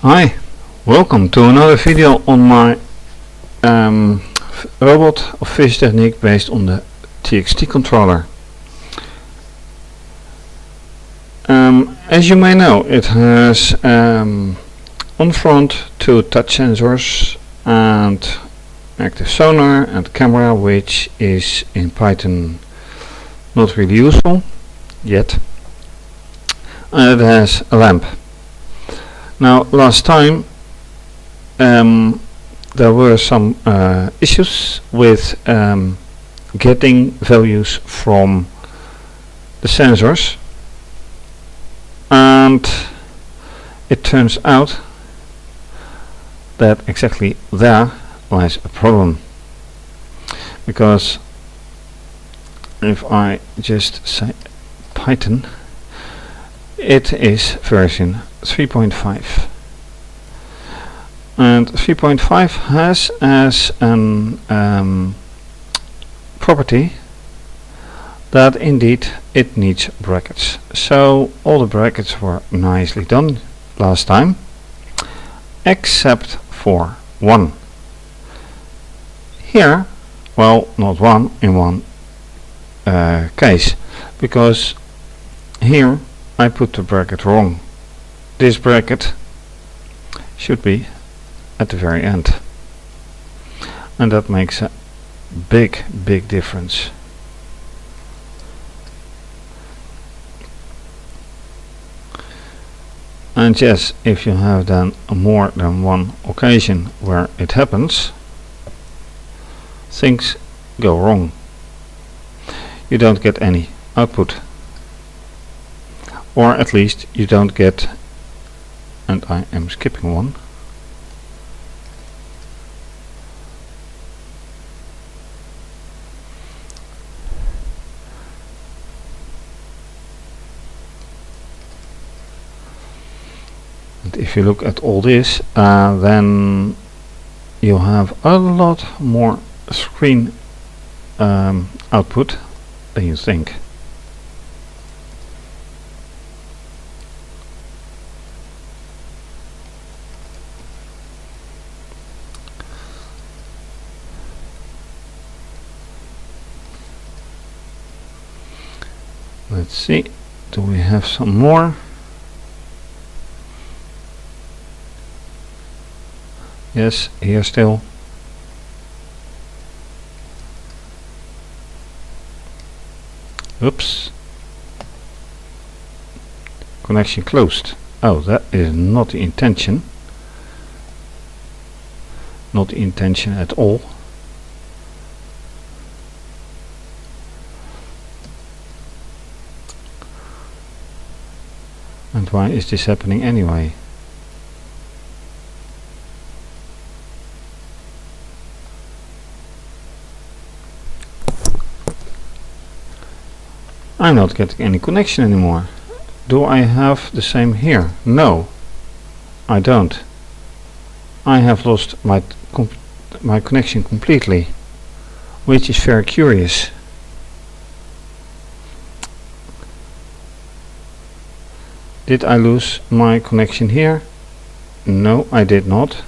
Hi, welcome to another video on my robot of fischertechnik based on the TXT controller. As you may know, it has on front two touch sensors and active sonar and camera, which is in Python not really useful yet. And it has a lamp. Now, last time there were some issues with getting values from the sensors, and it turns out that exactly there lies a problem, because if I just say Python, it is version 3.5, and 3.5 has as an property that indeed it needs brackets. So all the brackets were nicely done last time, except for one. Here, well, not one in one case, because here I put the bracket wrong. This bracket should be at the very end, and that makes a big difference. And yes, if you have then more than one occasion where it happens, things go wrong. You don't get any output, or at least you don't get, and I am skipping one, and if you look at all this, then you have a lot more screen output than you think. Let's see, do we have some more? Yes, here still. Oops. Connection closed. Oh, that is not the intention. Not the intention at all. And why is this happening anyway? I'm not getting any connection anymore. Do I have the same here? No, I don't. I have lost my connection completely, which is very curious. Did I lose my connection here? No, I did not.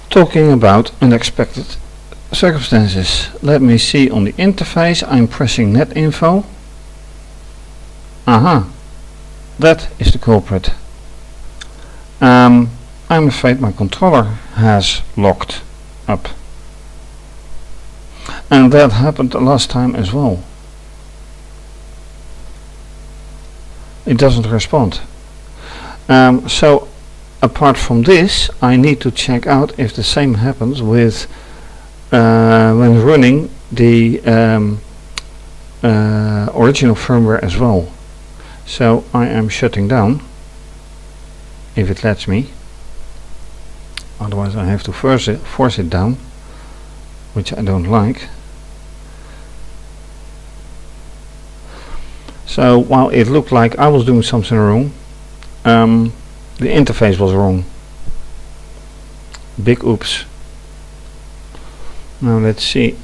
Talking about unexpected circumstances. Let me see on the interface. I'm pressing net info. Aha, that is the culprit. I'm afraid my controller has locked up. And that happened the last time as well. It doesn't respond. So apart from this, I need to check out if the same happens with when running the original firmware as well. So I am shutting down, if it lets me. Otherwise I have to force it down, which I don't like. So while it looked like I was doing something wrong, the interface was wrong. Big oops. Now let's see.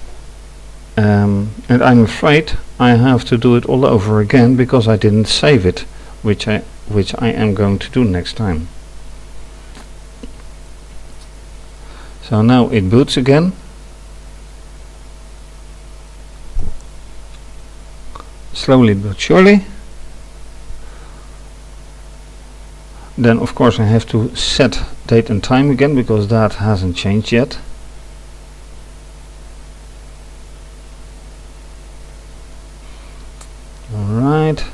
And I'm afraid I have to do it all over again because I didn't save it, which I am going to do next time. So now it boots again. Slowly but surely. Then of course I have to set date and time again because that hasn't changed yet. Alright.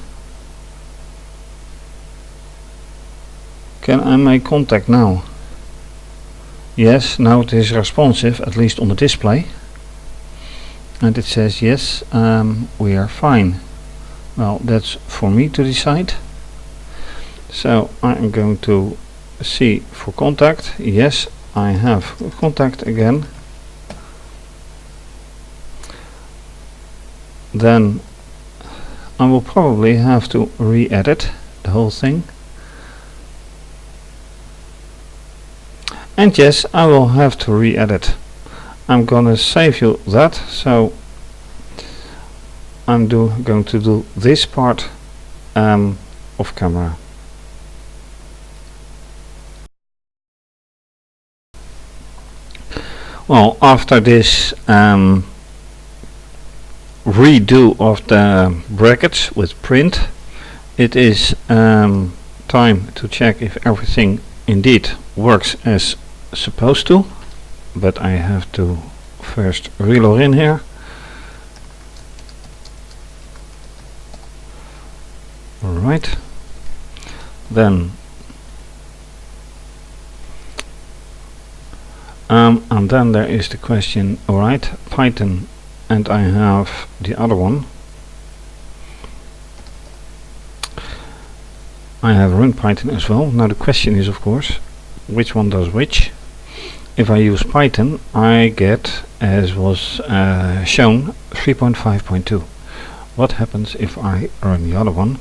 Can I make contact now? Yes, now it is responsive, at least on the display. And it says yes, we are fine. Well, that's for me to decide. So I am going to see for contact. Yes, I have contact again. Then I will probably have to re-edit the whole thing. And yes, I will have to re-edit. I'm gonna save you that, so I'm going to do this part off camera. Well, after this redo of the brackets with print, it is time to check if everything indeed works as supposed to, but I have to first reload in here. Alright, then and then there is the question, alright, Python, and I have the other one. I have run Python as well. Now the question is, of course, which one does which. If I use Python, I get, as was shown, 3.5.2. What happens if I run the other one?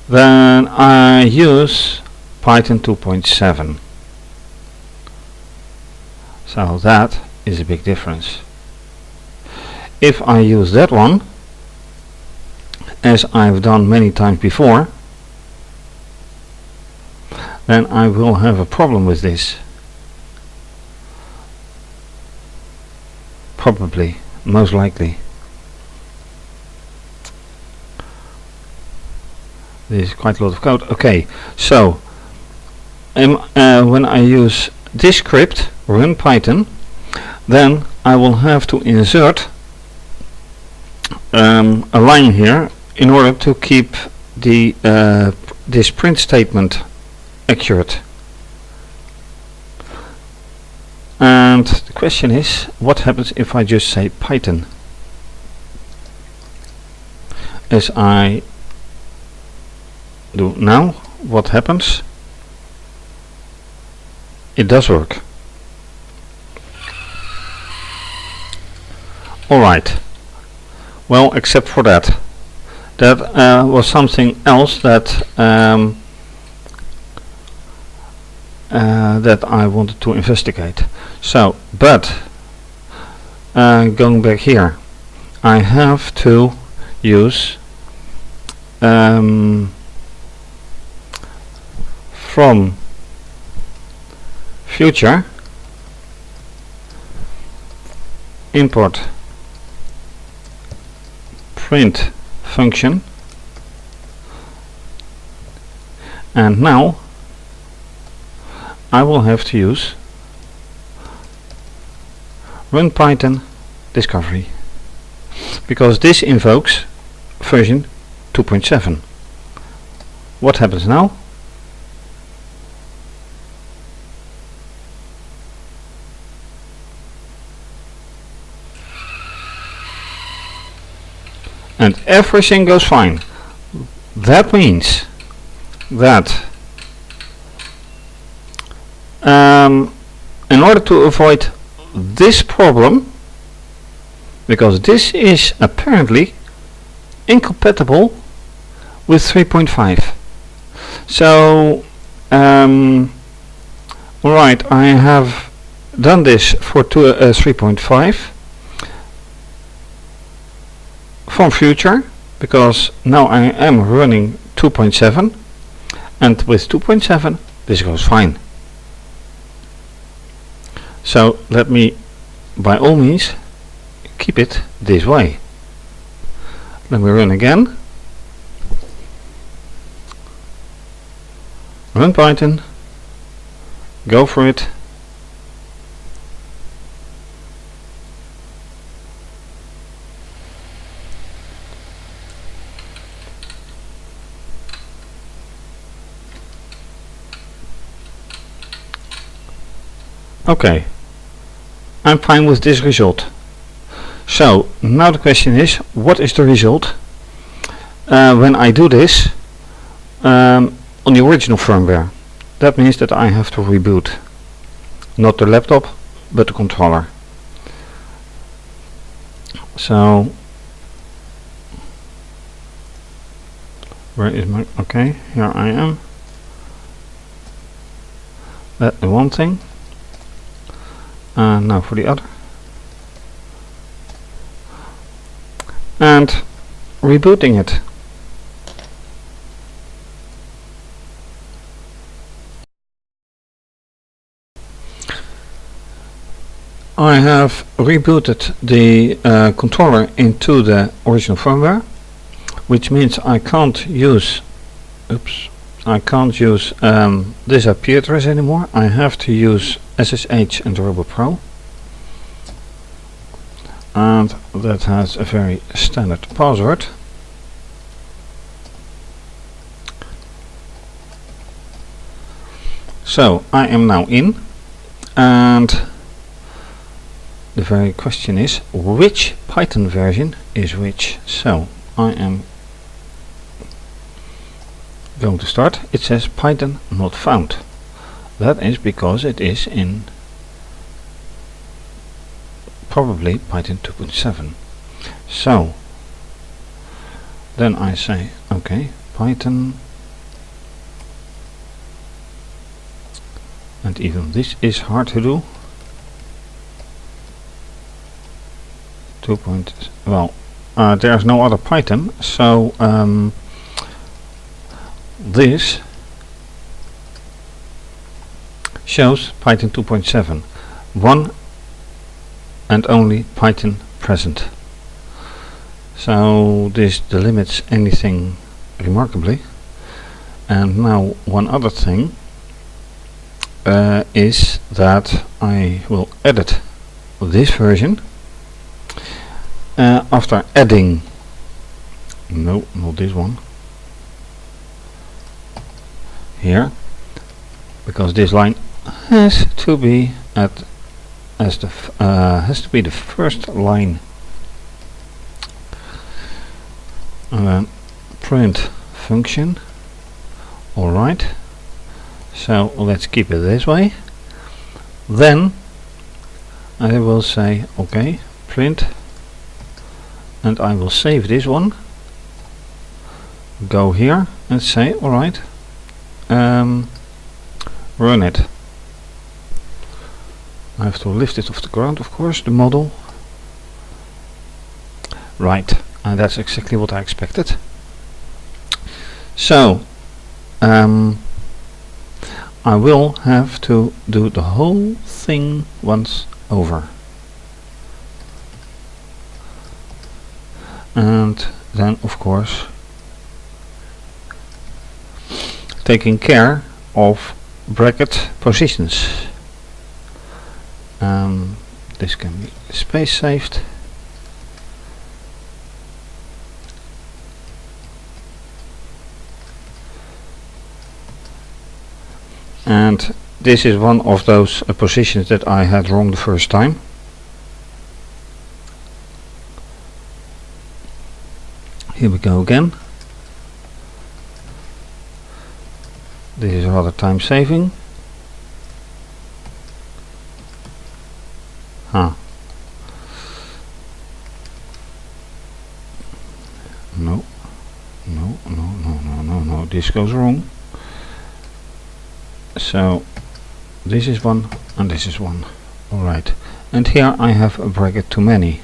Then I use Python 2.7. So that is a big difference. If I use that one, as I've done many times before, then I will have a problem with this. Probably, most likely. This is quite a lot of code. Okay, so when I use this script, run Python, then I will have to insert a line here in order to keep the this print statement accurate. And the question is, what happens if I just say Python? As I do now, what happens? It does work. Alright. Well, except for that. That was something else that that I wanted to investigate. So, but going back here, I have to use from future import print function, and now I will have to use run Python discovery, because this invokes version 2.7. What happens now? And everything goes fine. That means that in order to avoid this problem, because this is apparently incompatible with 3.5, so Alright, I have done this for 3.5 from future, because now I am running 2.7, and with 2.7 this goes fine. So let me by all means keep it this way. Let me run again. Run Python. Go for it. Okay, I'm fine with this result. So now the question is, what is the result when I do this on the original firmware? That means that I have to reboot not the laptop but the controller. So where is my, okay, here I am. That's the one thing. Now for the other. And rebooting it. I have rebooted the controller into the original firmware, which means I can't use this IP address anymore. I have to use SSH and RoboPro, and that has a very standard password. So I am now in, and the very question is, which Python version is which? So I am going to start. It says Python not found. That is because it is in probably Python 2.7. So then I say, okay, Python, and even this is hard to do. There's no other Python, so this shows Python 2.7, one and only Python present. So this delimits anything remarkably. And now one other thing is that I will edit this version after adding, no, not this one, here, because this line has to be has to be the first line. And then print function. Alright, so let's keep it this way. Then I will say okay, print, and I will save this one, go here and say alright, run it. I have to lift it off the ground, of course, the model. Right, and that's exactly what I expected. So I will have to do the whole thing once over. And then, of course, taking care of bracket positions. This can be space saved. And this is one of those positions that I had wrong the first time. Here we go again. This is rather time saving. No, this goes wrong. So this is one and this is one. Alright, and here I have a bracket too many.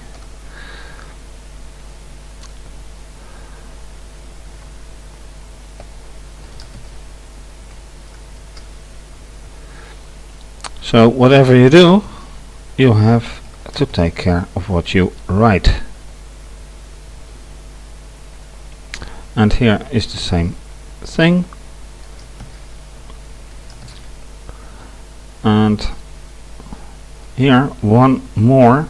So whatever you do, you have to take care of what you write. And here is the same thing. And here one more,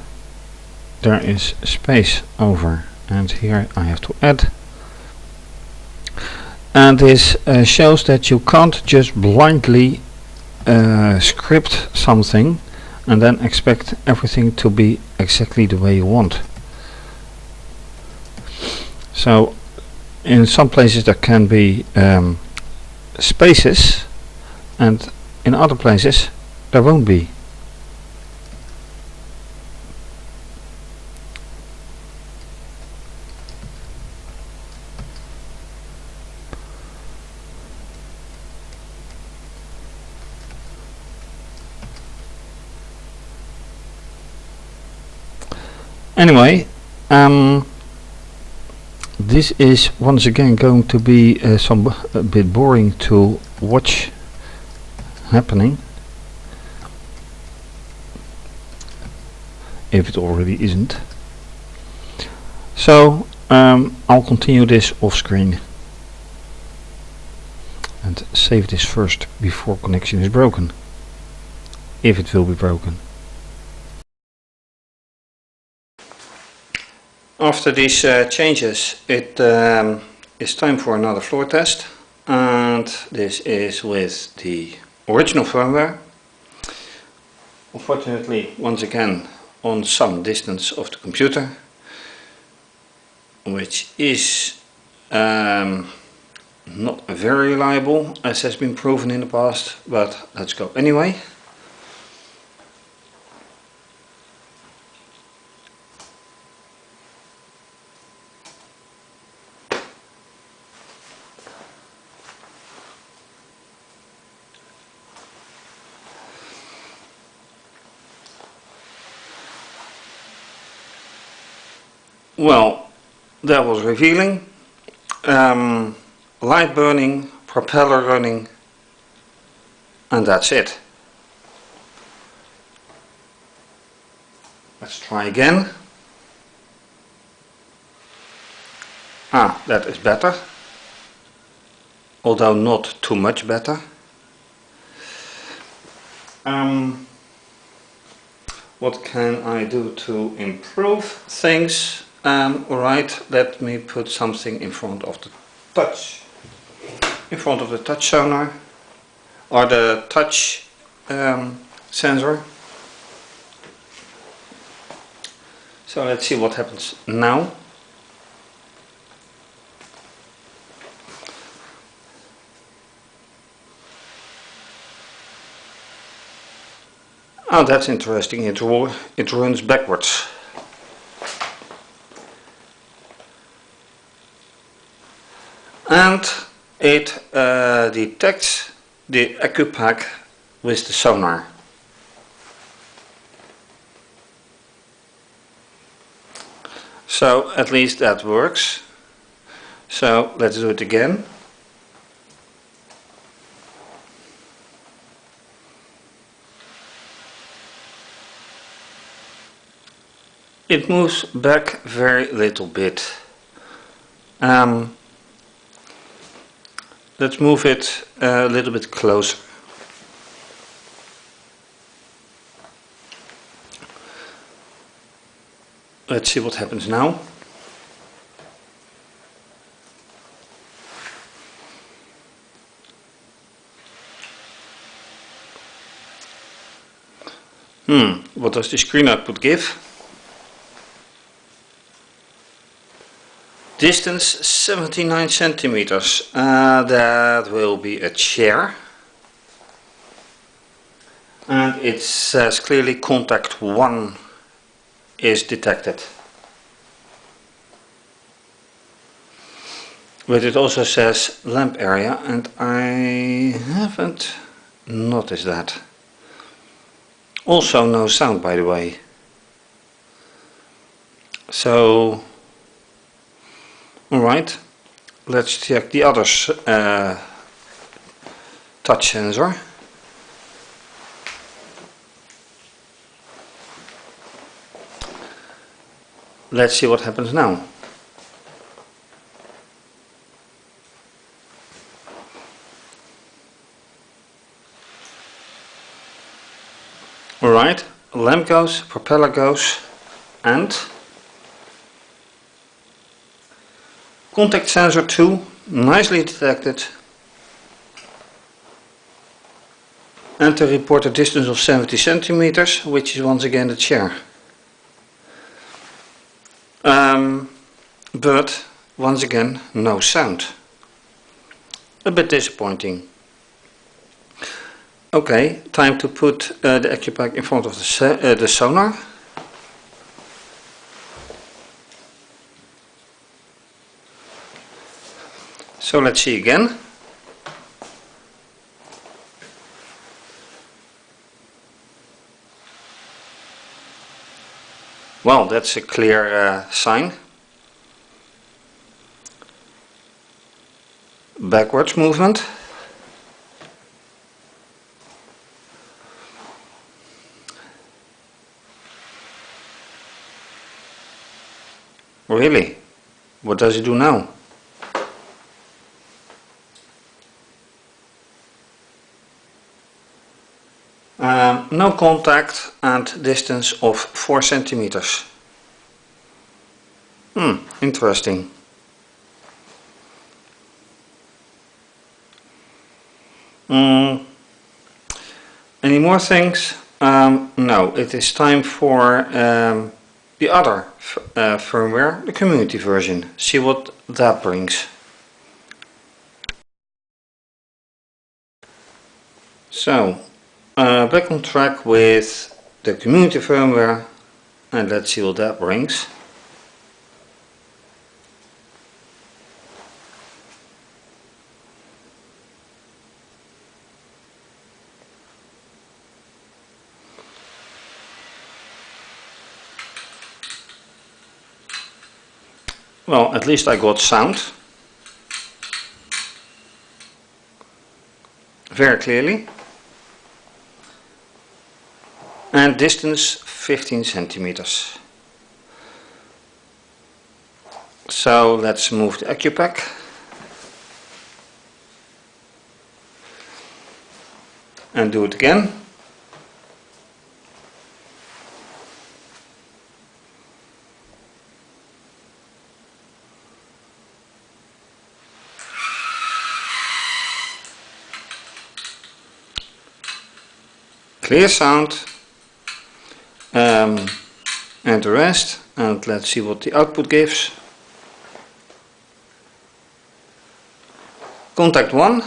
there is space over, and here I have to add. And this shows that you can't just blindly script something and then expect everything to be exactly the way you want. So in some places there can be spaces, and in other places there won't be. Anyway, this is once again going to be a bit boring to watch happening, if it already isn't. So I'll continue this off screen and save this first before connection is broken, if it will be broken. After these changes, it is time for another floor test, and this is with the original firmware. Unfortunately, once again on some distance of the computer, which is not very reliable, as has been proven in the past, but let's go anyway. Well, that was revealing. Light burning, propeller running, and that's it. Let's try again. Ah, that is better, although not too much better. What can I do to improve things? Alright, let me put something in front of the touch. In front of the touch sonar, or the touch sensor. So let's see what happens now. Oh, that's interesting, it runs backwards. And it detects the AccuPack with the sonar. So at least that works. So let's do it again. It moves back very little bit. Let's move it a little bit closer. Let's see what happens now. What does the screen output give? Distance 79 centimeters. That will be a chair. And it says clearly contact 1 is detected. But it also says lamp area, and I haven't noticed that. Also no sound, by the way. So, alright, let's check the other touch sensor. Let's see what happens now. Alright, lamp goes, propeller goes, and contact sensor 2, nicely detected, and the reported distance of 70 centimeters, which is once again the chair. But once again no sound. A bit disappointing. Okay, time to put the AccuPack in front of the sonar. So let's see again. Well, that's a clear sign. Backwards movement. Really? What does it do now? No contact and distance of 4 centimeters. Interesting. Any more things? No, it is time for the other firmware, the community version. See what that brings. So, back on track with the community firmware, and let's see what that brings. Well, at least I got sound very clearly, and distance 15 centimeters. So let's move the AccuPack. And do it again. Clear sound, and the rest, and let's see what the output gives. Contact 1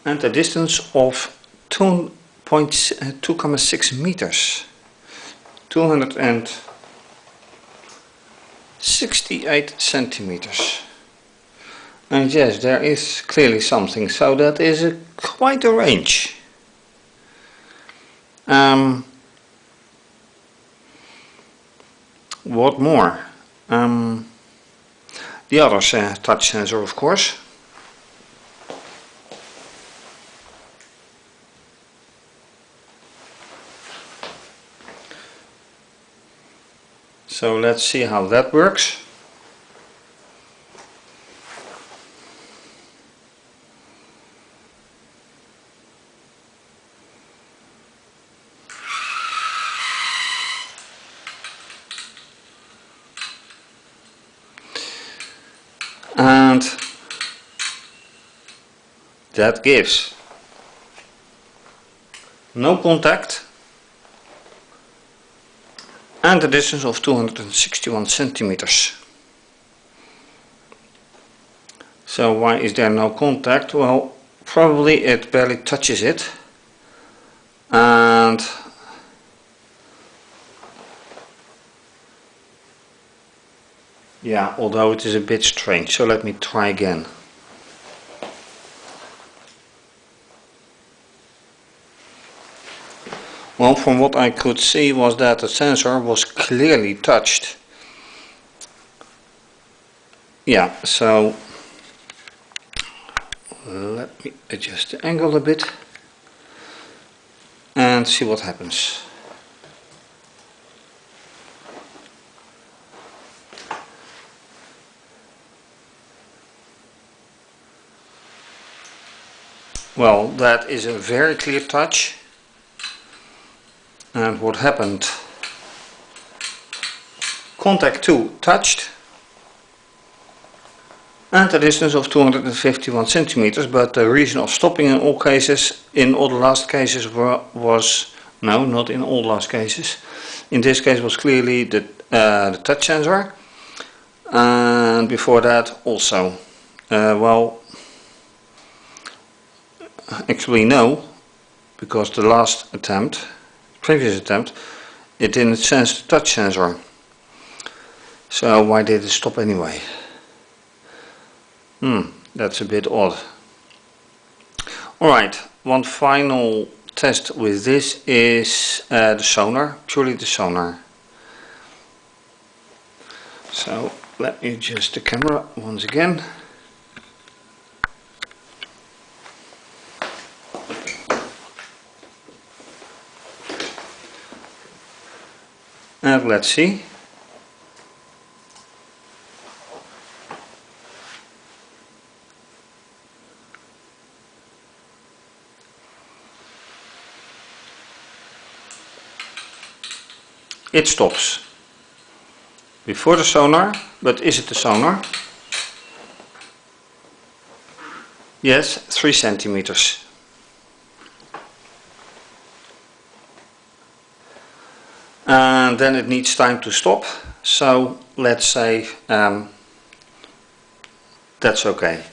and a distance of 2.6 meters, 268 centimeters. And yes, there is clearly something, so that is quite a range. What more? The other touch sensor, of course. So let's see how that works. And that gives no contact and a distance of 261 centimeters. So why is there no contact? Well, probably it barely touches it, and yeah, although it is a bit strange, so let me try again. Well, from what I could see was that the sensor was clearly touched. Yeah, so let me adjust the angle a bit and see what happens. Well, that is a very clear touch. And what happened? Contact 2 touched and a distance of 251 centimeters, but the reason of stopping in all cases, in all the last cases was, no, not in all last cases, in this case was clearly the touch sensor, and before that also. Well, actually no, because the last attempt, previous attempt, it didn't sense the touch sensor. So why did it stop anyway? That's a bit odd. Alright, one final test with this is the sonar, purely the sonar. So let me adjust the camera once again. And let's see. It stops before the sonar, but is it the sonar? Yes, 3 centimeters. And then it needs time to stop, so let's say that's okay.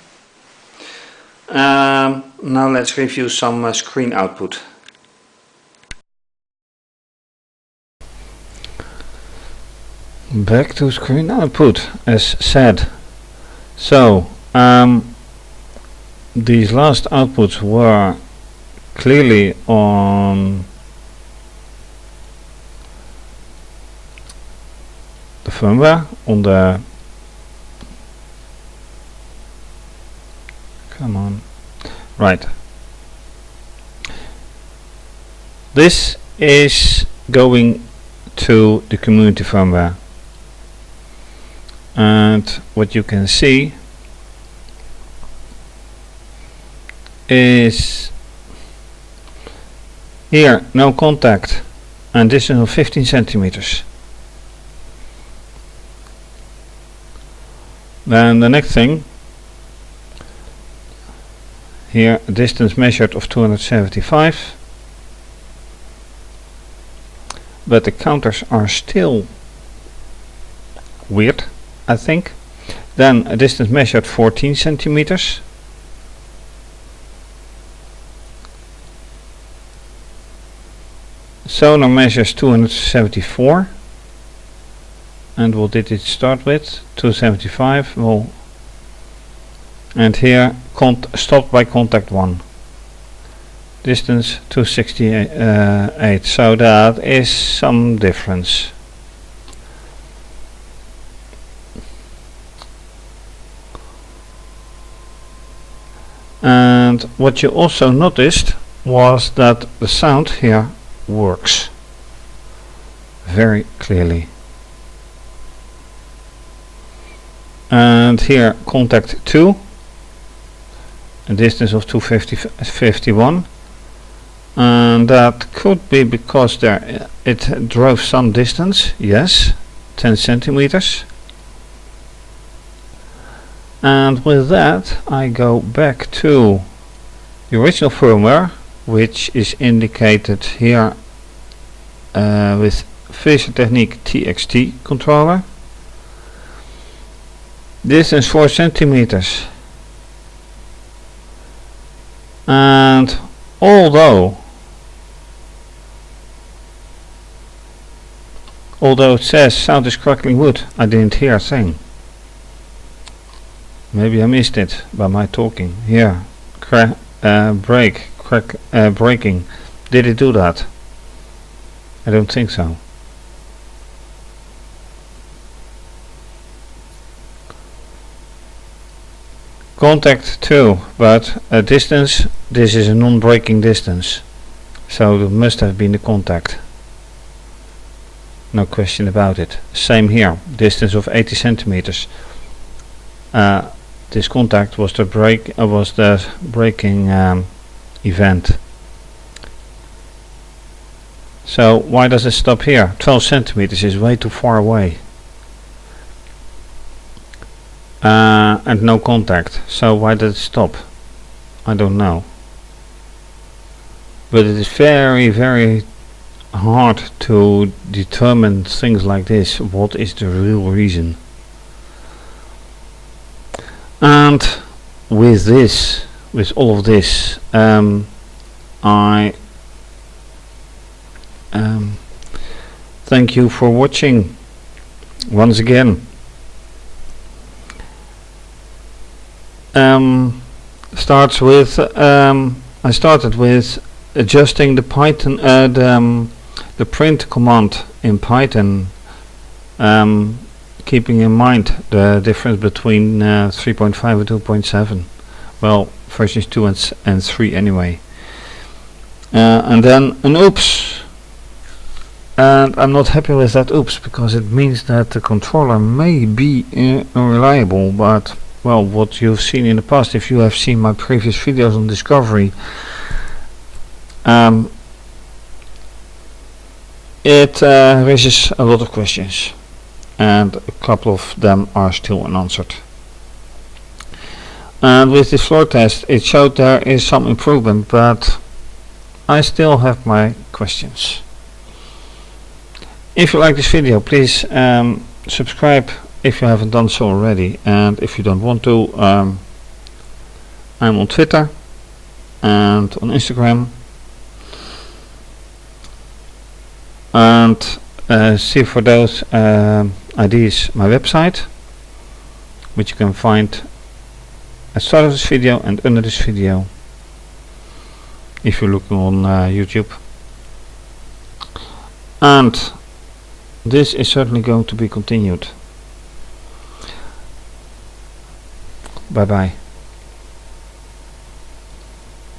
Now let's review some screen output. Back to screen output, as said. So these last outputs were clearly on the firmware, on the, come on, right. This is going to the community firmware. And what you can see is here no contact and distance of 15 centimeters. Then the next thing, here distance measured of 275, but the counters are still weird, I think. Then a distance measured 14 centimeters. Sonar measures 274. And what did it start with? 275. Well, and here stopped by contact 1. Distance 268. So that is some difference. And what you also noticed was that the sound here works very clearly. And here contact 2, a distance of 251, and that could be because there it drove some distance, yes, 10 centimeters. And with that I go back to the original firmware, which is indicated here with fischertechnik TXT controller. Distance 4 centimeters. And although it says sound is crackling wood, I didn't hear a thing. Maybe I missed it by my talking. Here, breaking. Did it do that? I don't think so. Contact too, but a distance, this is a non-breaking distance, so it must have been the contact. No question about it. Same here, distance of 80 centimeters. This contact was the breaking event. So why does it stop here? 12 centimeters is way too far away. And no contact. So why did it stop? I don't know. But it is very, very hard to determine things like this. What is the real reason? And with this, with all of this, I thank you for watching once again. Starts with I started with adjusting the Python the print command in Python, keeping in mind the difference between 3.5 and 2.7. Well, versions 2 and 3 anyway. And then an oops, and I'm not happy with that oops, because it means that the controller may be unreliable, but well, what you've seen in the past, if you have seen my previous videos on discovery, it raises a lot of questions, and a couple of them are still unanswered. And with the floor test, it showed there is some improvement, but I still have my questions. If you like this video, please subscribe if you haven't done so already, and if you don't want to, I'm on Twitter and on Instagram, and see for those IDs my website, which you can find at the start of this video and under this video if you're looking on YouTube. And this is certainly going to be continued. Bye bye.